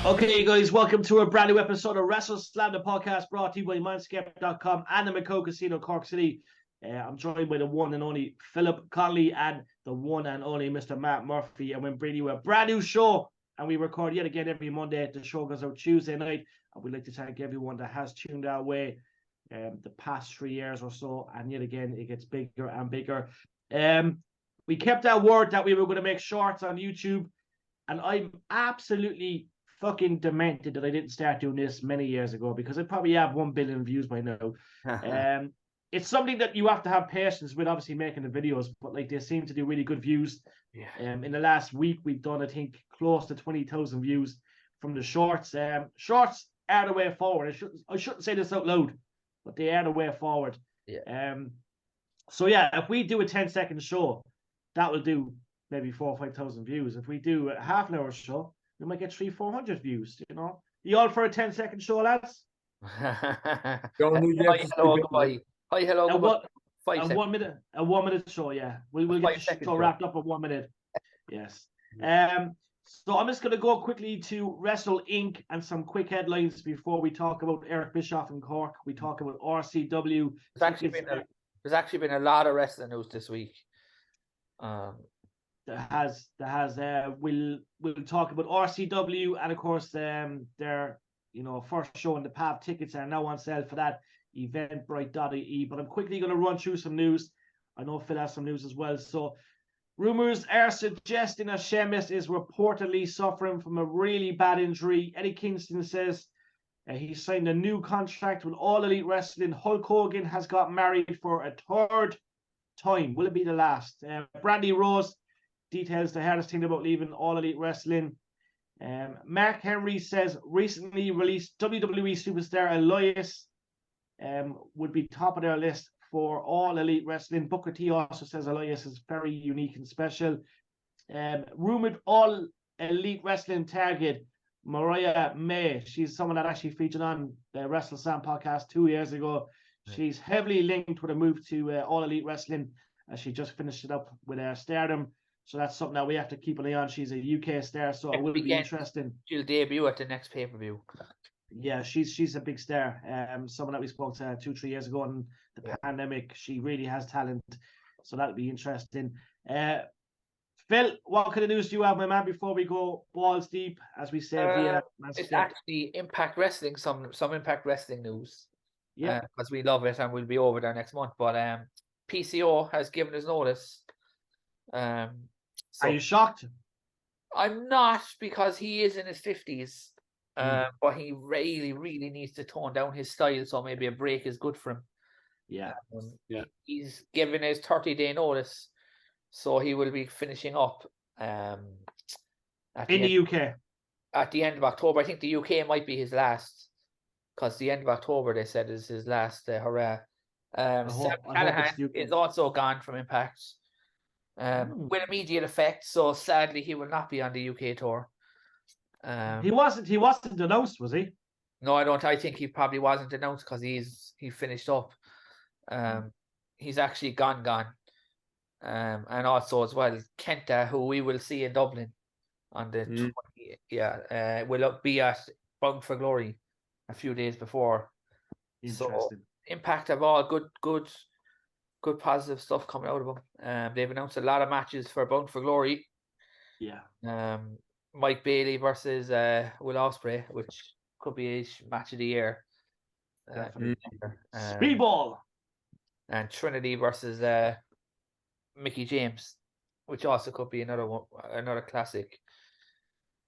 Okay, guys, welcome to a brand new episode of Wrestleslam, the podcast brought to you by Manscaped.com and the Macau Casino, Cork City. I'm joined by the one and only Philip Connolly and the one and only Mr. Matt Murphy. And we're bringing you a brand new show. And we record yet again every Monday. The show goes out Tuesday night. And we'd like to thank everyone that has tuned our way the past 3 years or so. And yet again, it gets bigger and bigger. We kept our word that we were going to make shorts on YouTube. And I'm absolutely fucking demented that I didn't start doing this many years ago, because I probably have 1 billion views by now. It's something that you have to have patience with, obviously, making the videos, but like they seem to do really good views. In the last week, we've done, I think, close to 20,000 views from the shorts. Shorts are the way forward. I shouldn't say this out loud, but they are the way forward. So yeah, if we do a 10-second show, that will do maybe 4,000 or 5,000 views. If we do a half an hour show, we might get 300-400 views. You know, you all for a 10-second show, lads? Hi, hello, goodbye. Hi, hello, goodbye. 5 seconds. A 1 minute show, yeah. We'll get the show wrapped up in 1 minute. Yes. So I'm just going to go quickly to Wrestle Inc. and some quick headlines before we talk about Eric Bischoff in Cork. We talk about RCW. There's actually been a lot of wrestling news this week. We'll talk about RCW, and of course their first show in the PAV tickets are now on sale for that, eventbrite.ie. But I'm quickly going to run through some news. I know Phil has some news as well. So rumors are suggesting that Sheamus is reportedly suffering from a really bad injury. Eddie Kingston says he signed a new contract with All Elite Wrestling. Hulk Hogan has got married for a third time. Will it be the last? Brandy Rose details the hardest thing about leaving All Elite Wrestling. Mark Henry says recently released WWE superstar Elias would be top of their list for All Elite Wrestling. Booker T also says Elias is very unique and special. Rumored All Elite Wrestling target Mariah May. She's someone that actually featured on the Wrestleslam podcast 2 years ago. She's heavily linked with a move to All Elite Wrestling, as she just finished it up with Stardom. So that's something that we have to keep an eye on. She's a UK star, so it will be interesting. She'll debut at the next pay-per-view. Yeah, she's a big star. Someone that we spoke to 2-3 years ago in the pandemic. She really has talent, so that'll be interesting. Phil, what kind of news do you have, my man, before we go balls deep, as we say via Manscaped? It's actually Impact Wrestling, some Impact Wrestling news. Yeah, because we love it and we'll be over there next month. But PCO has given his notice. Are you shocked? I'm not, because he is in his 50s. But he really, really needs to tone down his style, so maybe a break is good for him. He's given his 30-day notice, so he will be finishing up in the UK at the end of October. I think the UK might be his last, because the end of October, they said, is his last hurrah. Sam Callahan is also gone from Impact with immediate effect, so sadly he will not be on the UK tour. He wasn't announced, was he? No, I don't. I think he probably wasn't announced because he finished up. He's actually gone. And also as well, Kenta, who we will see in Dublin on the 20th, will be at Bound for Glory a few days before. So Impact have all good positive stuff coming out of them. They've announced a lot of matches for Bound for Glory. Mike Bailey versus Will Ospreay, which could be a match of the year. Speedball. And Trinity versus Mickey James, which also could be another classic.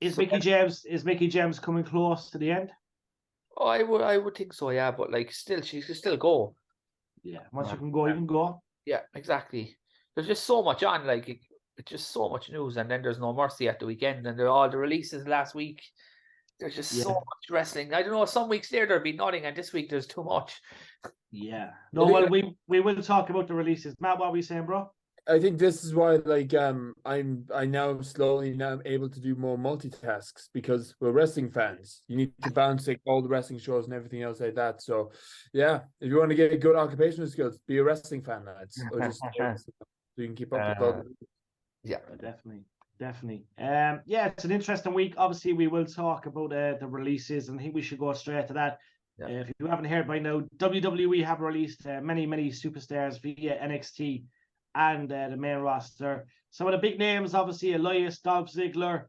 Is Mickey James coming close to the end? Oh, I would think so, yeah. But like, still, she can still go. Yeah, once you can go, you can go. Yeah, exactly. There's just so much on, like it's just so much news, and then there's No Mercy at the weekend, and there are all the releases last week. There's just so much wrestling. I don't know. Some weeks there'll be nothing, and this week there's too much. Yeah. No, well, we will talk about the releases. Matt, what were you saying, bro? I think this is why, like, I now slowly able to do more multitasks, because we're wrestling fans. You need to balance like all the wrestling shows and everything else like that. So, yeah, if you want to get good occupational skills, be a wrestling fan, lads. Or just so you can keep up with all the... Yeah, definitely. Definitely. Yeah, it's an interesting week. Obviously, we will talk about the releases, and I think we should go straight to that. Yeah. If you haven't heard by now, WWE have released many superstars via NXT and the main roster. Some of the big names, obviously, Elias, Dolph Ziggler.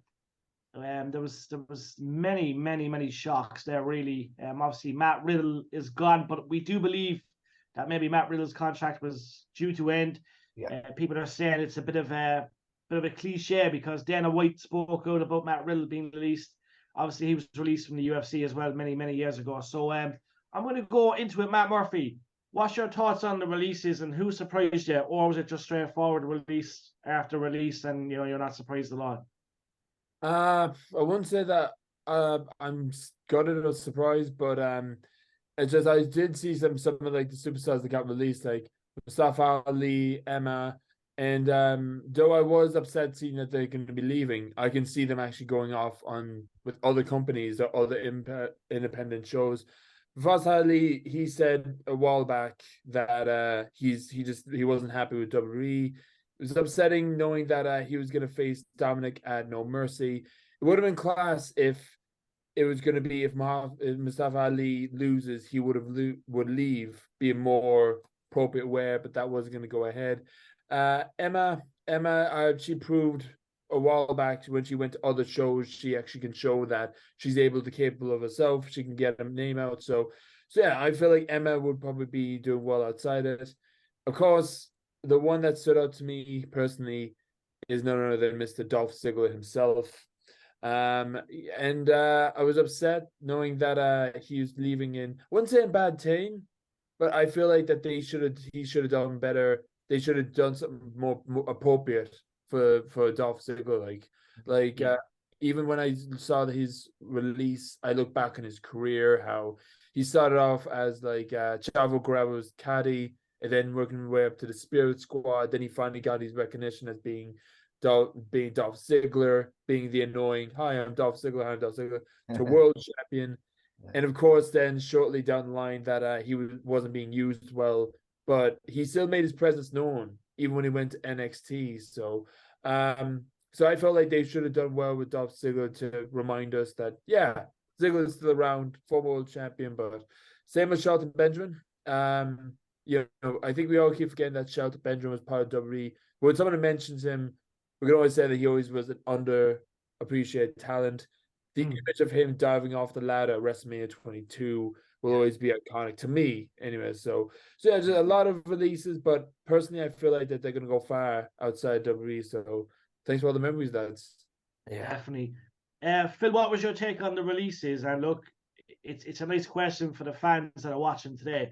There was many shocks there, really. Obviously, Matt Riddle is gone, but we do believe that maybe Matt Riddle's contract was due to end. Yeah. People are saying it's a bit of a cliche because Dana White spoke out about Matt Riddle being released. Obviously, he was released from the UFC as well many years ago. So I'm going to go into it. Matt Murphy, what's your thoughts on the releases and who surprised you, or was it just straightforward release after release and you're not surprised at all? I wouldn't say that I'm gutted or surprised, but it's just I did see some of like the superstars that got released, like Mustafa Ali, Emma, and though I was upset seeing that they're going to be leaving, I can see them actually going off on with other companies or other independent shows. Mustafa Ali, he said a while back that he wasn't happy with WWE. It was upsetting knowing that he was going to face Dominic at No Mercy. It would have been class if it was going to be if Mustafa Ali loses, he would leave, be a more appropriate way, but that wasn't going to go ahead. Emma, she proved a while back when she went to other shows, she actually can show that she's capable of herself. She can get a name out. So yeah, I feel like Emma would probably be doing well outside it. Of course, the one that stood out to me personally is none other than Mr. Dolph Ziggler himself. I was upset knowing that he was leaving in, I wouldn't say in bad time, but I feel like that he should have done better. They should have done something more appropriate for Dolph Ziggler. Even when I saw his release, I look back on his career, how he started off as like Chavo Guerrero's caddy, and then working his way up to the Spirit Squad. Then he finally got his recognition as being Dolph Ziggler, being the annoying, "Hi, I'm Dolph Ziggler, to world champion. And of course, then shortly down the line that he wasn't being used well, but he still made his presence known, even when he went to NXT. So I felt like they should have done well with Dolph Ziggler to remind us that, yeah, Ziggler's still around, former world champion, but same with Shelton Benjamin. I think we all keep forgetting that Shelton Benjamin was part of WWE. But when someone mentions him, we can always say that he always was an underappreciated talent. The image of him diving off the ladder at WrestleMania 22 will always be iconic to me, anyway. So yeah, just a lot of releases, but personally, I feel like that they're going to go far outside WWE. So thanks for all the memories, lads. Yeah, definitely. Phil, what was your take on the releases? And look, it's a nice question for the fans that are watching today.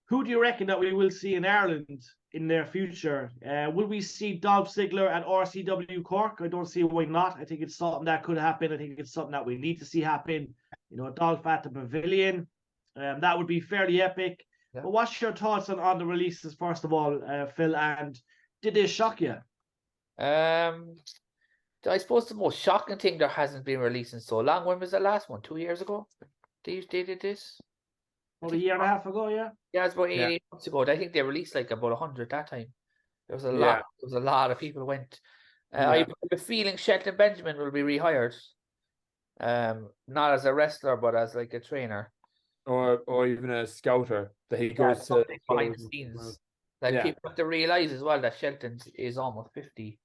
Who do you reckon that we will see in Ireland in their future? Will we see Dolph Ziggler at RCW Cork? I don't see why not. I think it's something that could happen. I think it's something that we need to see happen. Dolph at the Pavilion. That would be fairly epic. Yeah. But what's your thoughts on the releases, first of all, Phil? And did they shock you? I suppose the most shocking thing there hasn't been released in so long. When was the last one? 2 years ago? They did this? About a year and a half ago, yeah. Yeah, it's about 18 months ago. I think they released like about 100 that time. There was a lot. There was a lot of people went. I have a feeling Shelton Benjamin will be rehired. Not as a wrestler, but as like a trainer, or even a scouter that he goes to behind the scenes. People have to realize as well that Shelton is almost 50.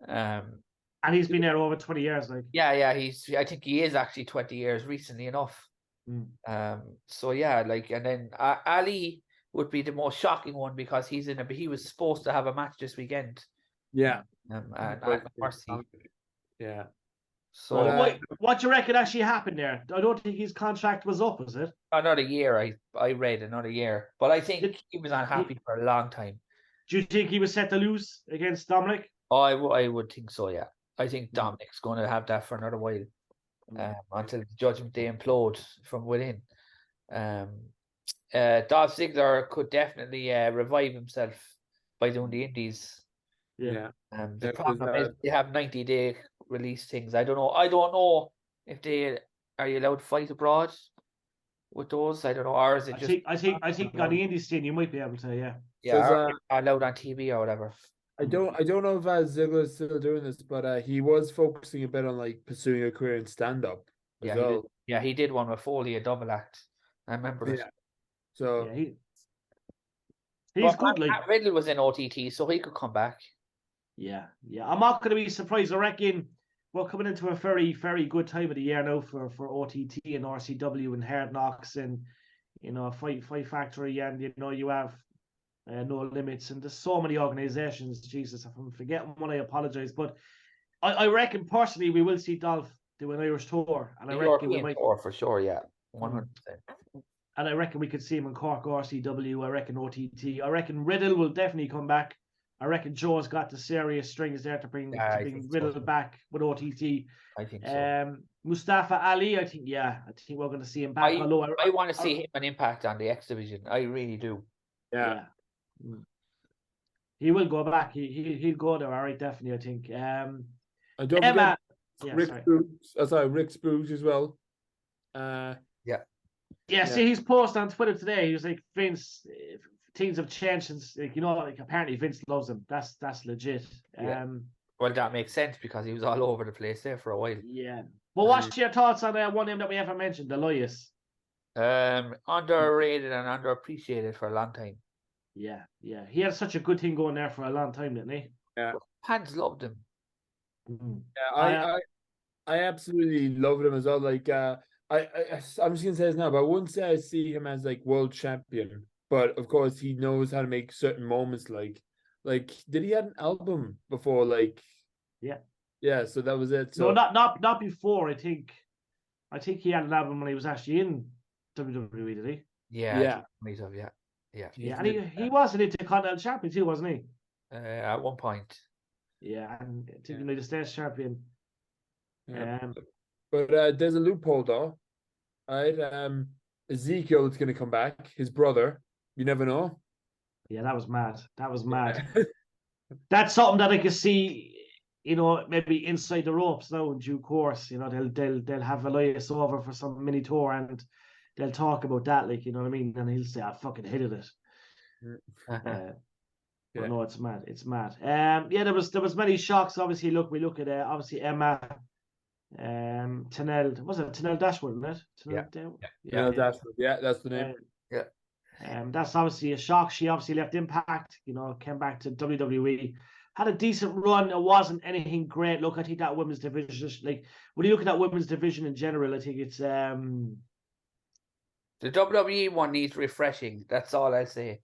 And he's been there over 20 years, like. Yeah, I think he is actually 20 years recently enough. So yeah, and then Ali would be the most shocking one because he was supposed to have a match this weekend. Yeah. And Mercy. Yeah. So what do you reckon actually happened there? I don't think his contract was up, was it? Another year. I read another year, but I think he was unhappy for a long time. Do you think he was set to lose against Dominic? I would think so. Yeah, I think Dominic's going to have that for another while. Until the Judgment Day implode from within. Dolph Ziggler could definitely revive himself by doing the indies. Yeah. The problem is they have 90-day release things. I don't know if they are you allowed to fight abroad with those. I don't know, or is it I think on the indie scene you might be able to, yeah. Yeah, allowed on TV or whatever. I don't know if Ziggler is still doing this, but he was focusing a bit on like pursuing a career in stand up as Yeah, well. he did one with Foley, a double act. I remember it. Yeah. So Yeah, he's good. Like Matt Riddle was in OTT, so he could come back. yeah. I'm not going to be surprised. I reckon we're coming into a very, very good time of the year now for OTT and RCW and Hard Knocks and Fight Factory, and you have No Limits, and there's so many organizations. Jesus, if I'm forgetting one, I apologize. But I reckon personally we will see Dolph do an Irish tour, and I reckon we might tour for sure. Yeah, 100%. And I reckon we could see him in Cork RCW. I reckon OTT. I reckon Riddle will definitely come back. I reckon Joe's got the serious strings there to bring Riddle back with OTT. I think so. Mustafa Ali, I think we're going to see him back. I want to see him an Impact on the X Division. I really do. Yeah. He will go back. He'll go there. All right, definitely. I think. I don't Emma, forget Rick Spooks as well. Yeah, see, he's posted on Twitter today. He was like, Vince, things have changed since, apparently Vince loves him. That's legit. Yeah. Well, that makes sense because he was all over the place there for a while. Yeah. Well, what's your thoughts on one name that we haven't mentioned, Elias? Underrated and underappreciated for a long time. Yeah. He had such a good thing going there for a long time, didn't he? Yeah. Fans loved him. Mm-hmm. Yeah, I absolutely loved him as well. Like, I'm just gonna say this now, but I wouldn't say I see him as like world champion. But of course, he knows how to make certain moments. Like, did he have an album before? Like, yeah. So that was it. So no, not before. I think he had an album when he was actually in WWE. Did he? Yeah. And he was an Intercontinental Champion too, wasn't he? At one point. Yeah, and I think United States Champion. Yeah. But there's a loophole though. Right, Ezekiel is going to come back. His brother. You never know. Yeah, that was mad. That's something that I could see. Maybe inside the ropes now in due course. They'll have Elias over for some mini tour and they'll talk about that. Like, you know what I mean? And he'll say, "I fucking hated it." But no, it's mad. It's mad. There was many shocks. Obviously, we look at obviously Emma. Tenel, was it Tenel Dashwood, isn't it? Tenel Dashwood. Yeah, that's the name. That's obviously a shock. She obviously left Impact, came back to WWE, had a decent run. It wasn't anything great. Look, I think that women's division, like when you look at that women's division in general, I think it's the WWE one needs refreshing. That's all I say.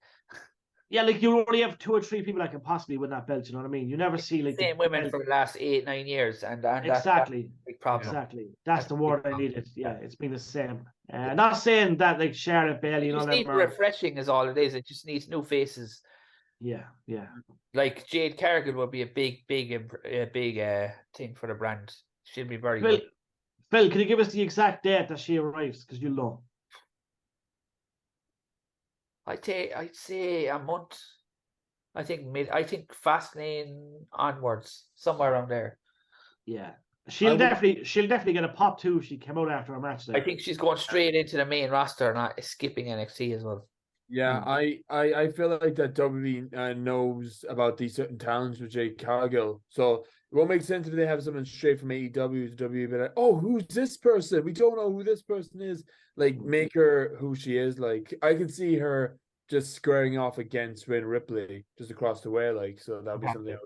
Yeah, like you only have 2 or 3 people that can possibly win that belt. You know what I mean? You never see like same women for the last 8-9 years, and exactly, that's a big problem. Exactly, that's the word I needed. Yeah, it's been the same. Not saying that like Charlotte, Bayley, it just needs refreshing is all it is. It just needs new faces. Yeah. Like Jade Cargill would be a big thing for the brand. She'll be very good. Phil, can you give us the exact date that she arrives? Because you know. I'd say a month. I think Fastlane onwards, somewhere around there. Yeah, she'll definitely get a pop too if she came out after a match. There. I think she's going straight into the main roster, not skipping NXT as well. Yeah, I feel like that WWE knows about these certain talents with Jade Cargill, so it won't make sense if they have someone straight from AEW to WWE, but like, oh, who's this person? We don't know who this person is. Like, make her who she is. Like, I can see her just squaring off against Rhea Ripley just across the way. Like, so that'd be something.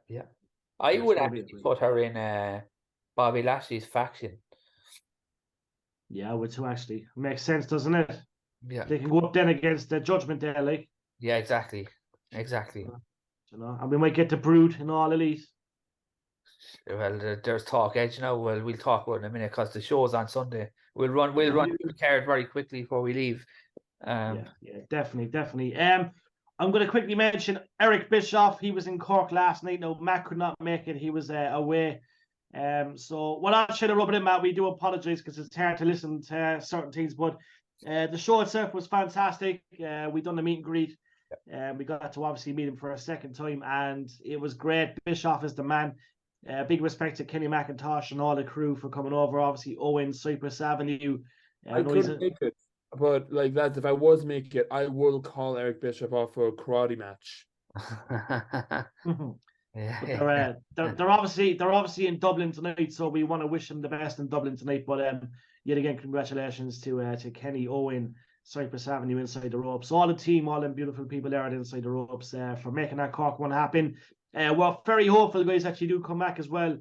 Yeah. I would actually put her in Bobby Lashley's faction. Yeah, I would too. Actually, makes sense, doesn't it? Yeah, they can go up then against the Judgment Day, like. Yeah, exactly. And we might get the Brood in All Elite. Well, there's talk, Edge. We'll talk about it in a minute because the show's on Sunday. We'll run through the card very quickly before we leave. Definitely. I'm going to quickly mention Eric Bischoff. He was in Cork last night. No, Matt could not make it. He was away. So we're not trying to rub it in, Matt. We do apologize because it's hard to listen to certain things. But the show itself was fantastic. We done the meet and greet. We got to obviously meet him for a second time, and it was great. Bischoff is the man. Big respect to Kenny McIntosh and all the crew for coming over. Obviously, Owen, Cypress Avenue. I couldn't make it, but like that, if I was making it, I will call Eric Bischoff off for a karate match But Yeah. they're obviously in Dublin tonight, so we want to wish them the best in Dublin tonight. But yet again, congratulations to Kenny, Owen, Cypress Avenue inside the ropes, all the team, all them beautiful people there at inside the ropes for making that Cork one happen. We're very hopeful, guys, that you do come back as well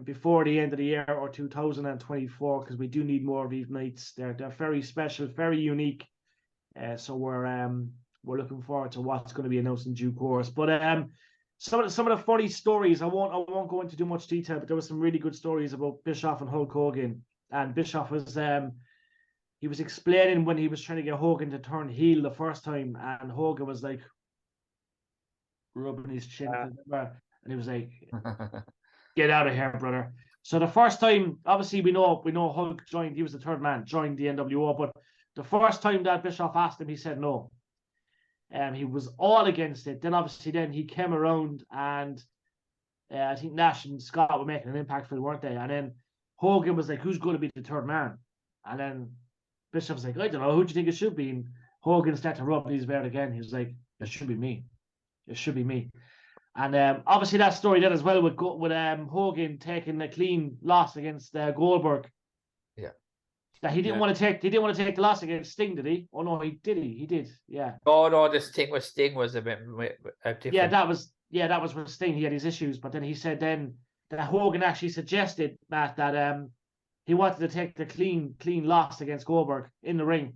before the end of the year or 2024, because we do need more of these nights. They're very special, very unique. So we're looking forward to what's going to be announced in due course. But some of the funny stories, I won't go into too much detail, but there were some really good stories about Bischoff and Hulk Hogan. And Bischoff was he was explaining when he was trying to get Hogan to turn heel the first time, and Hogan was like rubbing his chin, and he was like, "Get out of here, brother." So the first time, obviously we know Hulk joined. He was the third man, joined the NWO, but the first time that Bischoff asked him, he said no. He was all against it. Then obviously he came around, and I think Nash and Scott were making an impact for it, weren't they? And then Hogan was like, "Who's going to be the third man?" And then Bischoff was like, "I don't know. Who do you think it should be?" And Hogan started to rub his beard again. He was like, "It should be me. It should be me." And obviously that story did as well with Hogan taking a clean loss against Goldberg. Yeah. That he didn't want to take. He didn't want to take the loss against Sting, did he? Oh no, he did. He did. Yeah. Oh no, this thing with Sting was a bit different. Yeah, that was with Sting. He had his issues, but then he said that Hogan actually suggested that he wanted to take the clean loss against Goldberg in the ring,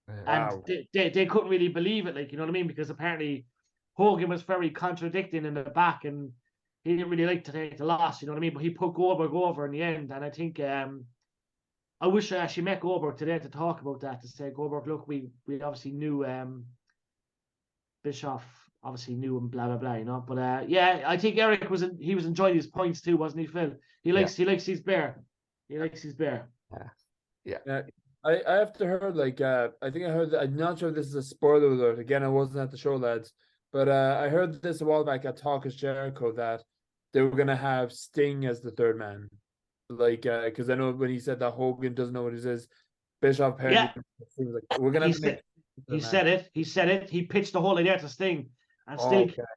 and they couldn't really believe it, like, you know what I mean, because apparently Hogan was very contradicting in the back, and he didn't really like to take the loss, you know what I mean. But he put Goldberg over in the end, and I think I wish I actually met Goldberg today to talk about that, to say, Goldberg, look, we obviously knew Bischoff obviously knew him, blah blah blah, you know. But yeah, I think Eric was enjoying his points too, wasn't he, Phil? He likes his bear. He likes his bear. Yeah. I have to heard, like, I think I heard that, I'm not sure if this is a spoiler alert. Again, I wasn't at the show, lads, but I heard this a while back at Talk is Jericho that they were gonna have Sting as the third man, like, because I know when he said that Hogan doesn't know what it is, Bischoff apparently seems like we're gonna. He said it. He pitched the whole idea to Sting, and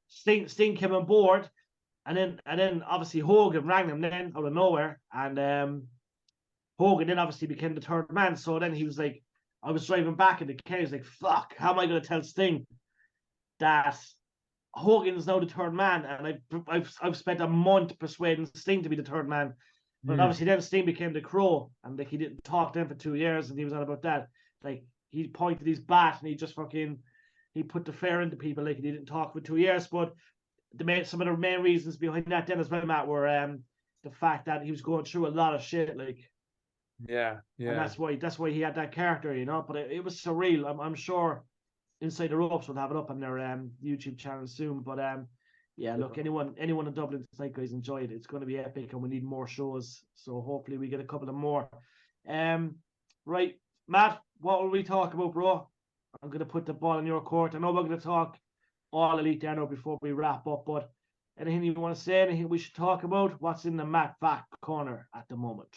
Sting came on board, and then obviously Hogan rang him then out of nowhere, and Hogan then obviously became the third man. So then he was like, I was driving back in the car, he was like, "Fuck, how am I going to tell Sting that Hogan's now the third man?" And I've spent a month persuading Sting to be the third man. But obviously then Sting became the Crow, and like he didn't talk to him for 2 years, and he was on about that. Like, he pointed his bat and he just he put the fear into people, like, he didn't talk for 2 years. But some of the main reasons behind that then as well, Matt, were the fact that he was going through a lot of shit, like. Yeah. And that's why he had that character, you know. But it was surreal. I'm sure Inside the Ropes will have it up on their YouTube channel soon. But yeah, look, anyone in Dublin tonight, guys, enjoy it. It's going to be epic, and we need more shows. So hopefully we get a couple of more. Right, Matt, what will we talk about, bro? I'm going to put the ball in your court. I know we're going to talk All Elite there now before we wrap up, but anything you want to say? Anything we should talk about? What's in the Matt Vac corner at the moment?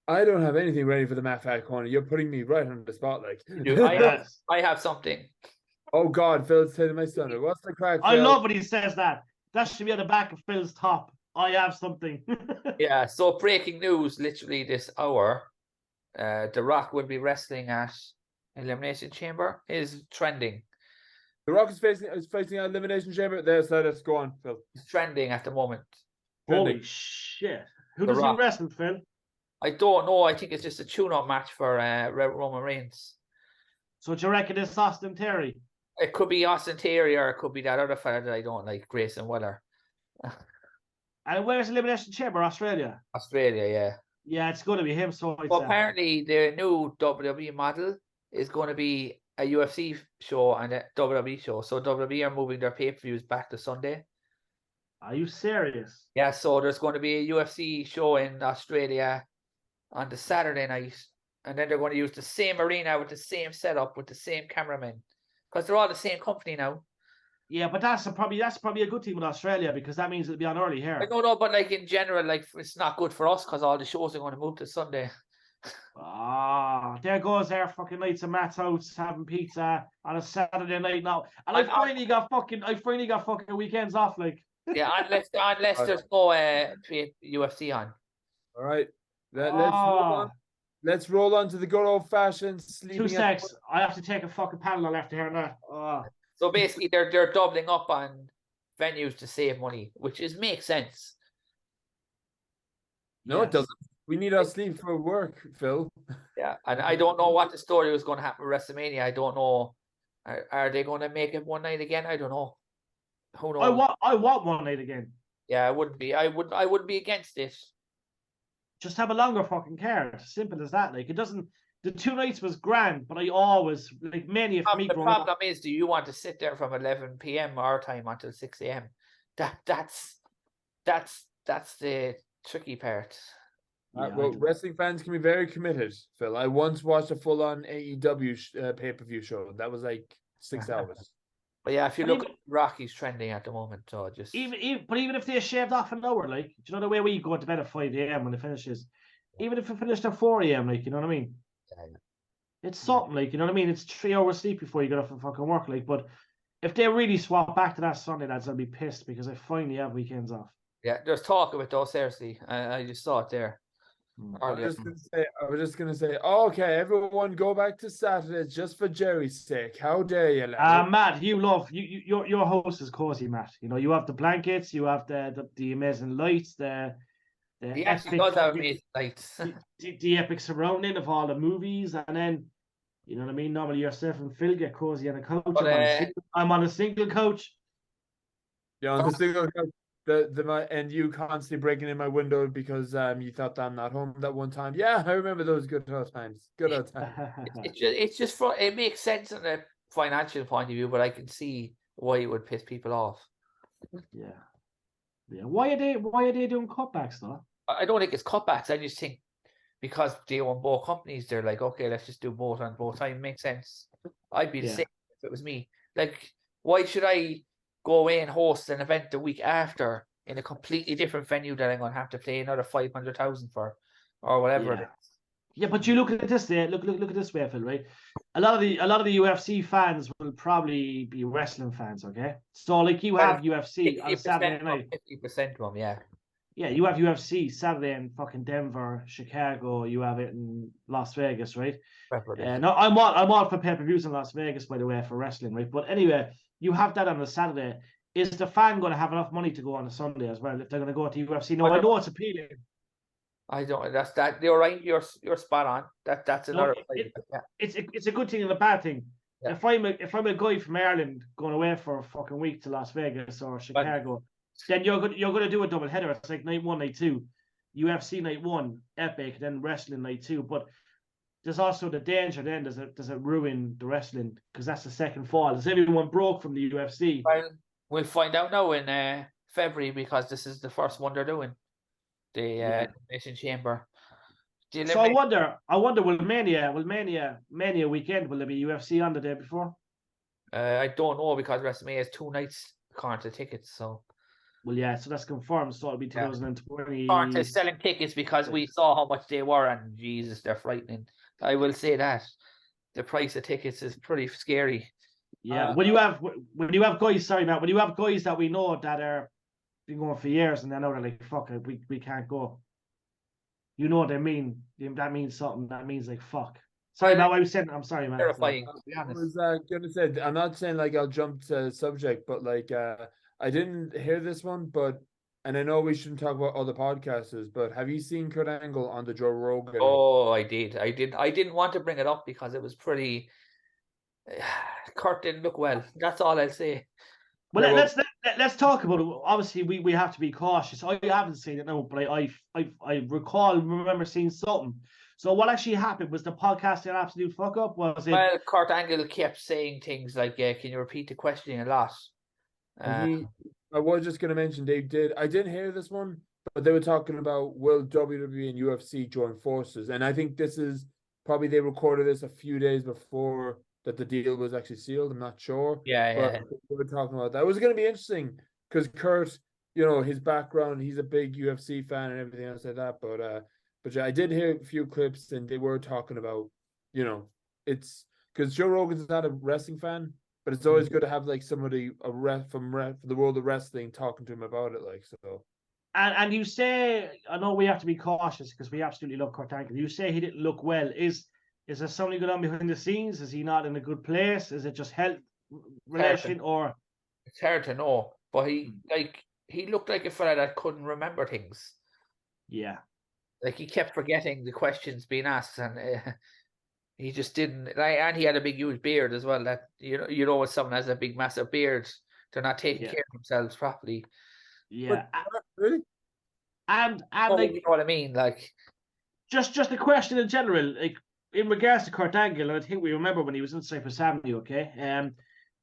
I don't have anything ready for the Matt Vac corner. You're putting me right on the spot, like. I have something. Oh God, Phil's taking my thunder. What's the crack, Phil? I love when he says that. That should be on the back of Phil's top. I have something. Yeah, so breaking news literally this hour. The Rock will be wrestling at Elimination Chamber is trending. The Rock is facing an Elimination Chamber. There's that. Let's go on, Phil. It's trending at the moment. Holy shit. Who does he wrestle, Phil? I don't know. I think it's just a tune-up match for Roman Reigns. So do you reckon it's Austin Theory? It could be Austin Theory, or it could be that other fella that I don't like, Grayson Waller. And where's Elimination Chamber? Australia? Australia, yeah. Yeah, it's going to be him. So well, apparently the new WWE model is going to be a UFC show and a WWE show. So WWE are moving their pay-per-views back to Sunday. Are you serious? Yeah, so there's going to be a UFC show in Australia on the Saturday night, and then they're going to use the same arena with the same setup with the same cameramen, because they're all the same company now. Yeah, but that's probably a good thing with Australia, because that means it'll be on early here. I don't know, but like in general, like it's not good for us because all the shows are going to move to Sunday. there goes their fucking nights at Matt's house having pizza on a Saturday night now. And I finally got fucking weekends off, like. Yeah, unless there's no UFC on. All right. Let's roll on. Let's roll on to the good old fashioned sleeping. 2 secs. I have to take a fucking paddle on after hearing that. Oh. So basically, they're doubling up on venues to save money, which makes sense. No, it doesn't. We need our sleep for work, Phil. Yeah, and I don't know what the story was going to happen with WrestleMania. I don't know. Are they going to make it one night again? I don't know. Who knows? I want one night again. Yeah, I wouldn't be. I wouldn't be against it. Just have a longer fucking card. Simple as that. Like, it doesn't. The 2 nights was grand, but I always like Mania for me. The problem is, do you want to sit there from 11 p.m. our time until 6 a.m.? That's the tricky part. Well, wrestling fans can be very committed, Phil. I once watched a full-on AEW pay-per-view show. That was like 6 hours. But yeah, if you look at Rocky's trending at the moment, so just even if they shaved off an hour, like, do you know the way we go to bed at 5 a.m. when it finishes, even if it finished at 4 a.m., like, you know what I mean? Yeah. It's something, like, you know what I mean? It's 3 hours sleep before you get off from fucking work, like. But if they really swap back to that Sunday, lads, I'll be pissed because I finally have weekends off. Yeah, there's talk of it though. Seriously, I just saw it there. I was just gonna say, okay, everyone go back to Saturdays just for Jerry's sake. How dare you, lad? Matt, your host is cozy, Matt. You know, you have the blankets, you have the amazing lights, he actually does have amazing lights. the epic surrounding of all the movies, and then, you know what I mean, normally yourself and Phil get cozy on a couch. But, I'm on a single couch. Yeah, on the single couch. And you constantly breaking in my window because you thought I'm not home that one time. Yeah, I remember those good old times. Good old times. It's just it makes sense in a financial point of view, but I can see why it would piss people off. Yeah. Why are they doing cutbacks though? I don't think it's cutbacks. I just think because they own both companies, they're like, okay, let's just do both on both time. Makes sense. I'd be the same if it was me. Like, why should I go away and host an event the week after in a completely different venue that I'm going to have to pay another 500,000 for, or whatever it is? Yeah, but you look at this way. Look at this way, Phil. Right, a lot of the UFC fans will probably be wrestling fans. Okay, so like you have UFC on Saturday night. 50% of them, yeah. Yeah, you have UFC Saturday in fucking Denver, Chicago. You have it in Las Vegas, right? No, I'm all for pay-per-views in Las Vegas, by the way, for wrestling, right? But anyway, you have that on a Saturday. Is the fan going to have enough money to go on a Sunday as well if they're going to go to UFC? No, I know it's appealing. I don't. That's that. You're right. You're spot on. That's another. It's a good thing and a bad thing. Yeah. If I'm a guy from Ireland going away for a fucking week to Las Vegas or Chicago, then you're going to do a double header. It's like night 1, night 2, UFC night 1, epic, then wrestling night 2. But there's also the danger then, does it ruin the wrestling? Because that's the second fall. Is everyone broke from the UFC? Well, we'll find out now in February, because this is the first one they're doing. The Elimination Chamber. So I wonder, will Mania weekend, will there be UFC on the day before? I don't know, because WrestleMania has 2 nights according to tickets, so. Well, yeah, so that's confirmed. So it'll be 2020. According to selling tickets, because we saw how much they were, and Jesus, they're frightening. I will say that the price of tickets is pretty scary. Yeah, when you have guys, sorry, Matt, when you have guys that we know that are been going for years, and then they're like, fuck it, we can't go. You know what I mean? That means something. That means like, fuck. Sorry, Matt, what I was saying. I'm sorry, Matt. Terrifying, to be honest. I was gonna say, I'm not saying like I'll jump to subject, but like I didn't hear this one, and I know we shouldn't talk about other podcasters, but have you seen Kurt Angle on the Joe Rogan? Oh, I did. I didn't want to bring it up because it was pretty. Kurt didn't look well. That's all I'll say. Well, let's talk about it. Obviously, we have to be cautious. I haven't seen it now, but I remember seeing something. So what actually happened was the podcast an absolute fuck up? Was it? Well, Kurt Angle kept saying things like, "Can you repeat the question a lot?" I was just going to mention I didn't hear this one, but they were talking about will WWE and UFC join forces, and I think this is probably they recorded this a few days before that the deal was actually sealed. I'm not sure. Yeah. We were talking about that. It was going to be interesting because Kurt, you know, his background, he's a big UFC fan and everything else like that. But yeah, I did hear a few clips, and they were talking about you know, it's because Joe Rogan's not a wrestling fan, but it's always good to have like somebody from the world of wrestling talking to him about it. Like so. And you say, I know we have to be cautious because we absolutely love Kurt Angle. You say he didn't look well. Is there something going on behind the scenes? Is he not in a good place? Is it just health relation or? It's hard to know, but he looked like a fella that couldn't remember things. Yeah. Like he kept forgetting the questions being asked, and he just didn't. And he had a big, huge beard as well. That you know, when someone has a big, massive beard, they're not taking care of themselves properly. Yeah. But, really? And like, like, you know what I mean? Like, just a question in general, like in regards to Kurt Angle, and I think we remember when he was in Cypress Avenue. Okay,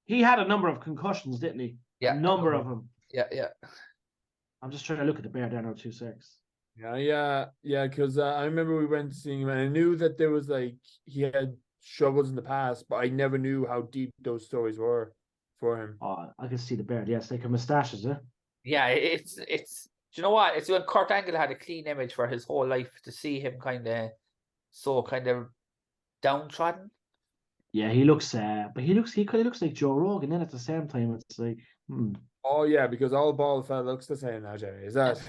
he had a number of concussions, didn't he? Yeah, a number of them. Yeah. I'm just trying to look at the bear down 2-6. Yeah. Because I remember we went to see him, and I knew that there was like he had struggles in the past, but I never knew how deep those stories were for him. Oh, I can see the beard. Yes, like a mustache, is it? Yeah, it's. Do you know what? It's when Kurt Angle had a clean image for his whole life, to see him kind of downtrodden. Yeah, he looks. But he kind of looks like Joe Rogan. Then at the same time, it's like, Oh yeah, because all bald fella looks the same now, Jerry. Is that?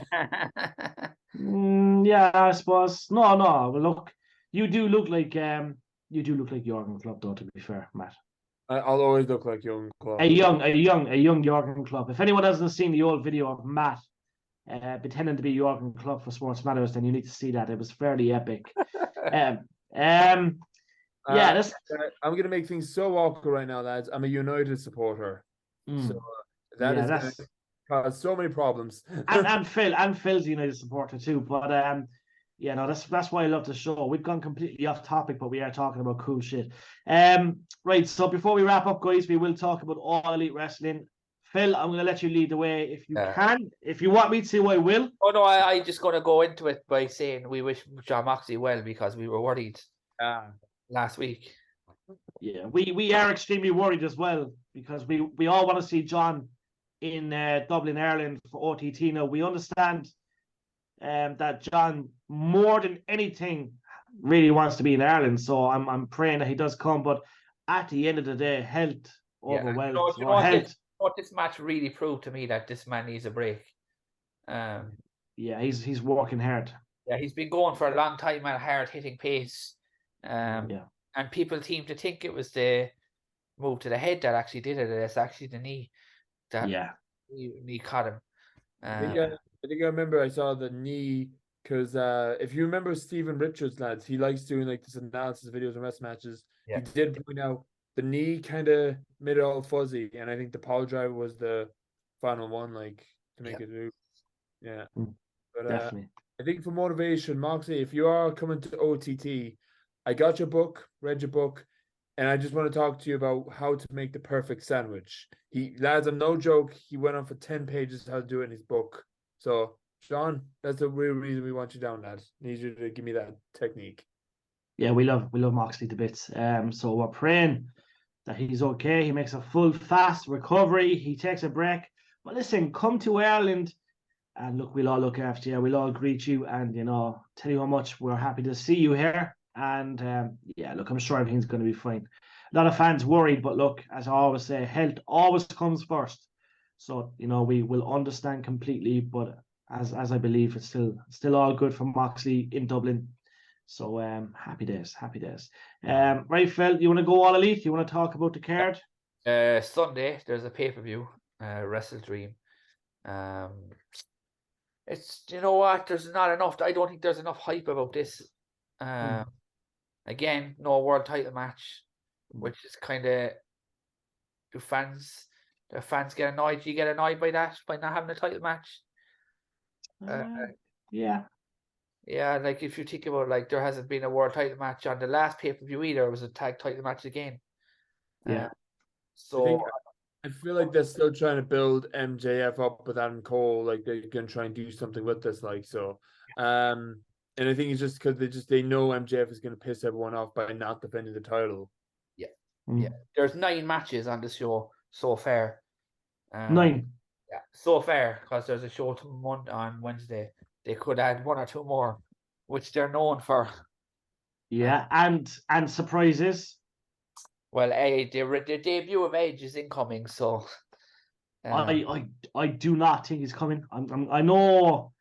Yeah, I suppose. No. Well, look, you do look like Jurgen Klopp, though. To be fair, Matt. I'll always look like young Klopp. A young Jurgen Klopp. If anyone hasn't seen the old video of Matt pretending to be Jurgen Klopp for Sports Matters, then you need to see that. It was fairly epic. Yeah, I'm gonna make things so awkward right now, lads. I'm a United supporter, so that is gonna cause so many problems. and Phil's a United supporter too. But yeah, no, that's why I love the show. We've gone completely off topic, but we are talking about cool shit. Right. So before we wrap up, guys, we will talk about All Elite Wrestling. Phil, I'm going to let you lead the way if you can. If you want me to, I will. Oh no, I just going to go into it by saying we wish John Moxley well, because we were worried last week. Yeah, we are extremely worried as well, because we all want to see John in Dublin, Ireland for OTT. Now we understand that John, more than anything, really wants to be in Ireland. So I'm praying that he does come. But at the end of the day, health overwhelmed. What this match really proved to me, that this man needs a break. Yeah, he's working hard. Yeah, he's been going for a long time at a hard-hitting pace. And people seem to think it was the move to the head that actually did it. It's actually the knee that knee caught him. I think I remember I saw the knee, because if you remember Stephen Richards, lads, he likes doing like this analysis videos and rest matches. Yeah. He did point out the knee kind of made it all fuzzy, and I think the power driver was the final one, like, to make it move. Yeah, but definitely. I think for motivation, Moxley, if you are coming to OTT, I got your book, read your book, and I just want to talk to you about how to make the perfect sandwich. Lads, I'm no joke, he went on for 10 pages how to do it in his book. So, Sean, that's the real reason we want you down, lad. Need you to give me that technique. Yeah, we love Moxley to bits. So we're praying that he's okay. He makes a full, fast recovery. He takes a break. But listen, come to Ireland, and look, we'll all look after you. We'll all greet you, and tell you how much we're happy to see you here. And look, I'm sure everything's going to be fine. A lot of fans worried, but look, as I always say, health always comes first. So we will understand completely. But as I believe, it's still all good for Moxley in Dublin. So happy days. Right, Phil, you want to go All Elite? You want to talk about the card? Sunday there's a pay-per-view, WrestleDream. It's, you know what, there's not enough. I don't think there's enough hype about this. Again, no world title match, which is kind of, the fans get annoyed. Do you get annoyed by that, by not having a title match? Yeah, like if you think about, like, there hasn't been a world title match on the last pay-per-view either. It was a tag title match again. So I feel like they're still trying to build MJF up with Adam Cole. Like, they're gonna try and do something with this. Like, so, and I think it's just because they know MJF is gonna piss everyone off by not defending the title. Yeah. There's 9 matches on the show so far. 9. Yeah, so far, because there's a show on Wednesday. They could add 1 or 2 more, which they're known for. Yeah, and surprises. Well, the debut of Edge is incoming, so I do not think he's coming. I know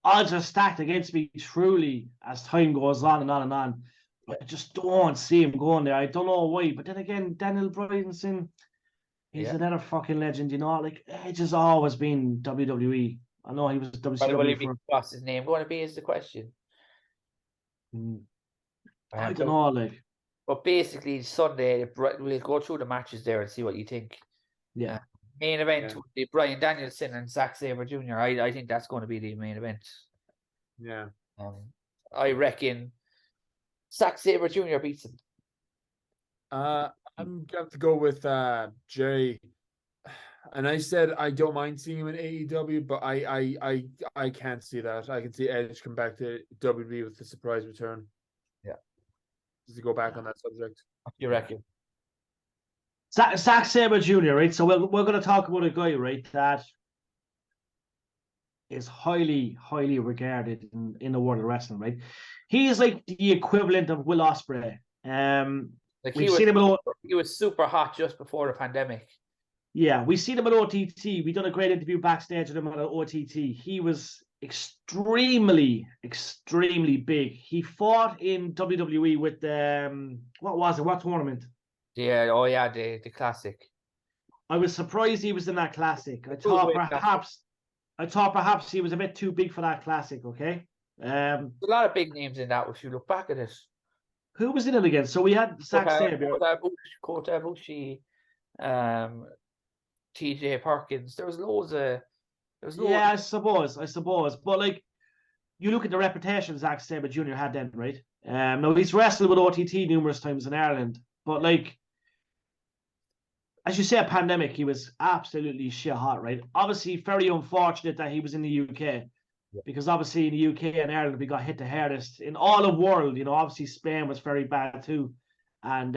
odds are stacked against me truly as time goes on and on and on. I just don't see him going there. I don't know why. But then again, Daniel Bryanson, he's another fucking legend, you know. Like Edge has always been WWE. I know he was Well, will he WCW be, for. what's his name going to be is the question. I don't know, like. But basically, Sunday, we'll go through the matches there and see what you think. Yeah. Main event would be Bryan Danielson and Zack Sabre Jr. I think that's going to be the main event. Yeah. I reckon Zack Sabre Jr. beats him. I'm going to go with Jay. And I said I don't mind seeing him in AEW, but I can't see that. I can see Edge come back to WWE with the surprise return. Yeah. Just to go back on that subject. What do you reckon? Zack Sabre Jr., right? So we're going to talk about a guy, right, that is highly, highly regarded in the world of wrestling, right? He is like the equivalent of Will Ospreay. Like we've seen him he was super hot just before the pandemic. Yeah, we seen him at OTT. We done a great interview backstage with him at OTT. He was extremely, extremely big. He fought in WWE with what was it? What tournament? Yeah, oh yeah, the classic. I was surprised he was in that classic. I thought perhaps he was a bit too big for that classic. Okay. There's a lot of big names in that. If you look back at it, who was in it again? So we had Zack Sabre, Kota Ibushi, TJ Perkins. There was loads. Yeah, I suppose. But like, you look at the reputation Zack Sabre Jr. had then, right? Now he's wrestled with OTT numerous times in Ireland, but like, as you say, a pandemic, he was absolutely shit hot, right? Obviously, very unfortunate that he was in the UK, because obviously in the UK and Ireland we got hit the hardest in all of the world. You know, obviously Spain was very bad too, and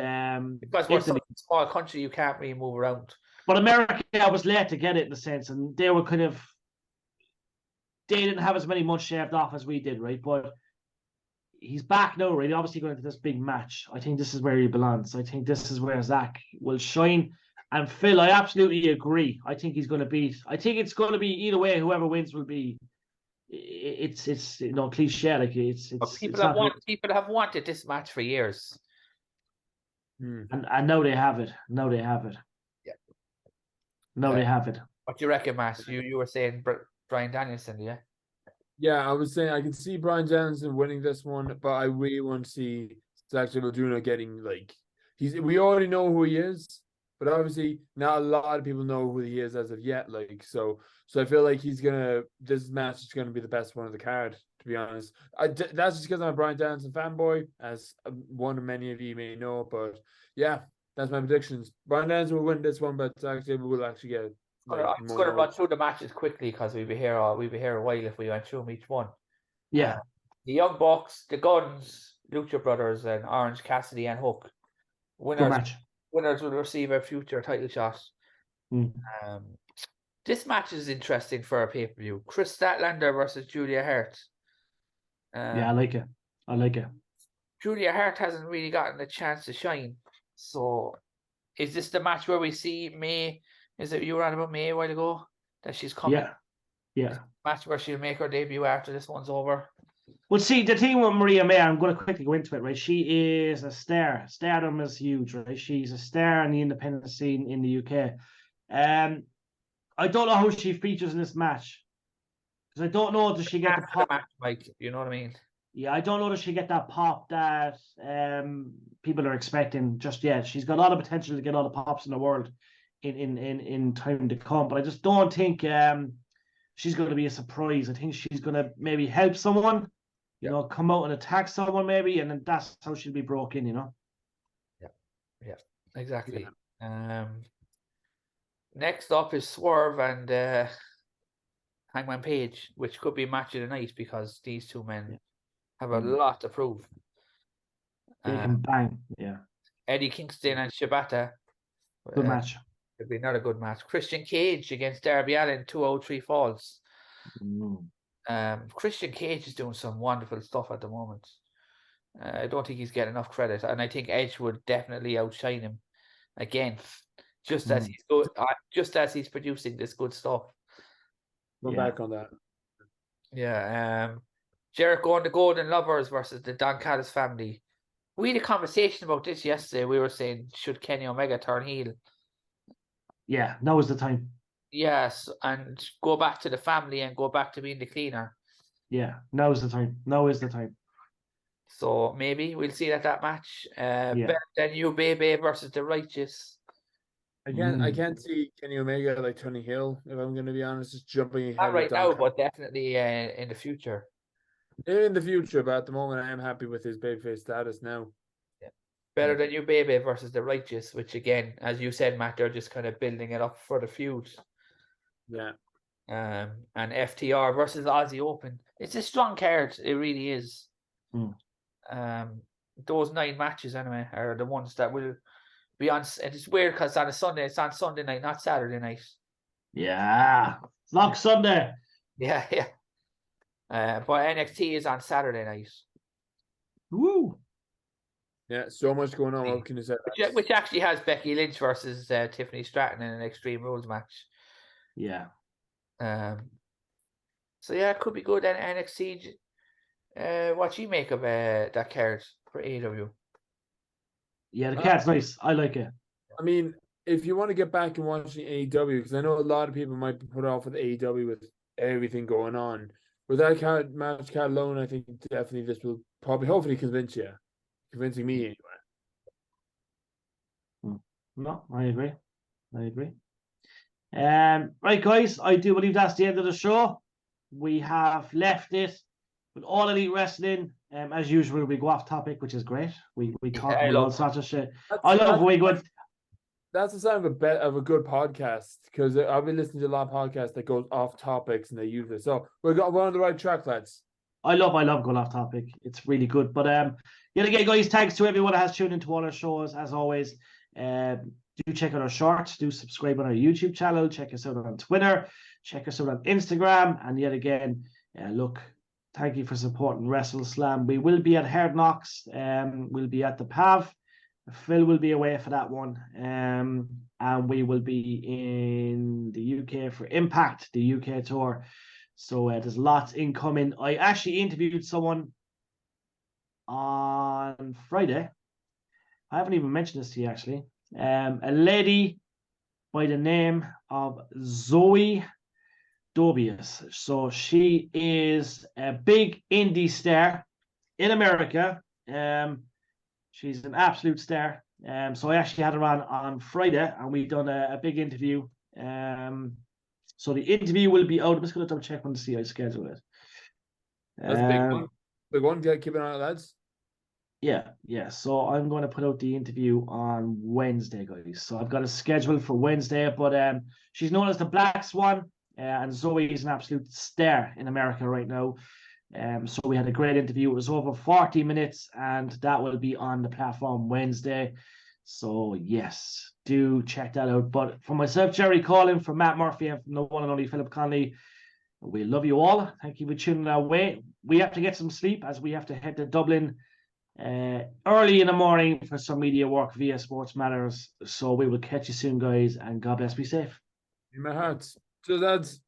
because we're such a small country, you can't really move around. But America was late to get it in a sense, and they didn't have as many months shaved off as we did, right? But he's back now, right? Obviously going to this big match. I think this is where he belongs. I think this is where Zack will shine. And Phil, I absolutely agree. I think he's going to beat. I think it's going to be either way. Whoever wins will be. It's cliche. Like it's people have wanted this match for years, and now they have it. Now they have it. Yeah. Now they have it. What do you reckon, Matt? You were saying Bryan Danielson, yeah? Yeah, I was saying I can see Bryan Danielson winning this one, but I really want to see Zack Sabre Jr. getting we already know who he is. But obviously, not a lot of people know who he is as of yet. So I feel like this match is gonna be the best one of the card. To be honest, that's just because I'm a Bryan Danielson fanboy, as one of many of you may know. But yeah, that's my predictions. Bryan Danielson will win this one, but Zack Sabre will actually get. I'm going to run through the matches quickly because we'd be here a while if we went through them each one. Yeah, the Young Bucks, the Guns, Lucha Brothers, and Orange Cassidy and Hook. Winners will receive a future title shot. This match is interesting for a pay-per-view. Chris Statlander versus Julia Hart. I like it. Julia Hart hasn't really gotten a chance to shine. So, is this the match where we see May? Is it you were on about May a while ago that she's coming? Yeah. Match where she'll make her debut after this one's over. Well, see, the thing with Maria May, I'm going to quickly go into it, right? She is a star. Stardom is huge, right? She's a star in the independent scene in the UK. I don't know how she features in this match. Because I don't know, does she get the pop? Match, Mike, you know what I mean? Yeah, I don't know, does she get that pop that people are expecting just yet. She's got a lot of potential to get all the pops in the world in time to come. But I just don't think she's going to be a surprise. I think she's going to maybe help someone. You know, come out and attack someone maybe, and then that's how she'll be broke in, you know? Yeah, exactly. Yeah. Next up is Swerve and Hangman Page, which could be match of the night because these two men have a lot to prove. They can bang, yeah. Eddie Kingston and Shibata. Good match. It'll be another good match. Christian Cage against Darby Allin, 203 falls. Christian Cage is doing some wonderful stuff at the moment. I don't think he's getting enough credit, and I think Edge would definitely outshine him again, just as he's good, just as he's producing this good stuff. Go back on that. Yeah. Jericho and the Golden Lovers versus the Don Callis family. We had a conversation about this yesterday. We were saying, should Kenny Omega turn heel? Yeah, now is the time. Yes, and go back to the family and go back to being the cleaner. Yeah, now is the time. Now is the time. So maybe we'll see that match. Better Than You, Baby versus the Righteous. I can't see Kenny Omega like turning heel, if I'm going to be honest, just jumping ahead. Not right now, but definitely in the future. In the future, but at the moment, I am happy with his babyface status now. Yeah. Better Than You, Baby versus the Righteous, which again, as you said, Matt, they're just kind of building it up for the feud. Yeah. And FTR versus Aussie Open. It's a strong card. It really is. Those 9 matches anyway are the ones that will be on. And it's weird because on a Sunday, it's on Sunday night, not Saturday night. Yeah, Lock Sunday. Yeah. But NXT is on Saturday night. Woo! Yeah, so much going on. What can you say? Which actually has Becky Lynch versus Tiffany Stratton in an Extreme Rules match. Yeah. So yeah, it could be good. And NXT. What do you make of that card for AEW? Yeah, the card's nice. I like it. I mean, if you want to get back and watching AEW, because I know a lot of people might be put off with AEW with everything going on. With that match card alone, I think definitely this will probably hopefully convincing me anyway. No, I agree. Right, guys, I do believe that's the end of the show. We have left it with All Elite Wrestling. As usual, we go off topic, which is great. We talk about all sorts of shit. I love when we go. That's the sign of a good podcast, because I've been listening to a lot of podcasts that goes off topics and they use it. So we're on the right track, lads. I love going off topic. It's really good. But yet again, guys, thanks to everyone that has tuned into all our shows. As always, do check out our shorts. Do subscribe on our YouTube channel. Check us out on Twitter. Check us out on Instagram. And yet again, look, thank you for supporting Wrestleslam. We will be at Hard Knocks. We'll be at the PAV. Phil will be away for that one. And we will be in the UK for Impact, the UK tour. So there's lots incoming. I actually interviewed someone on Friday. I haven't even mentioned this to you, actually. A lady by the name of Zoe Dobius. So she is a big indie star in America. She's an absolute star. So I actually had her on Friday, and we've done a big interview. So the interview will be out. I'm just going to double check when to see I schedule it. That's a big one. Big one. Keep an eye on it, lads. Yeah. So I'm going to put out the interview on Wednesday, guys. So I've got a schedule for Wednesday, but she's known as the Black Swan, and Zoe is an absolute star in America right now. So we had a great interview. It was over 40 minutes, and that will be on the platform Wednesday. So yes, do check that out. But for myself, Jerry Collin, from Matt Murphy, and from the one and only Philip Conley, we love you all. Thank you for tuning our way. We have to get some sleep, as we have to head to Dublin early in the morning for some media work via Sports Matters. So we will catch you soon, guys, and God bless. Be safe. In my heart. Cheers, lads.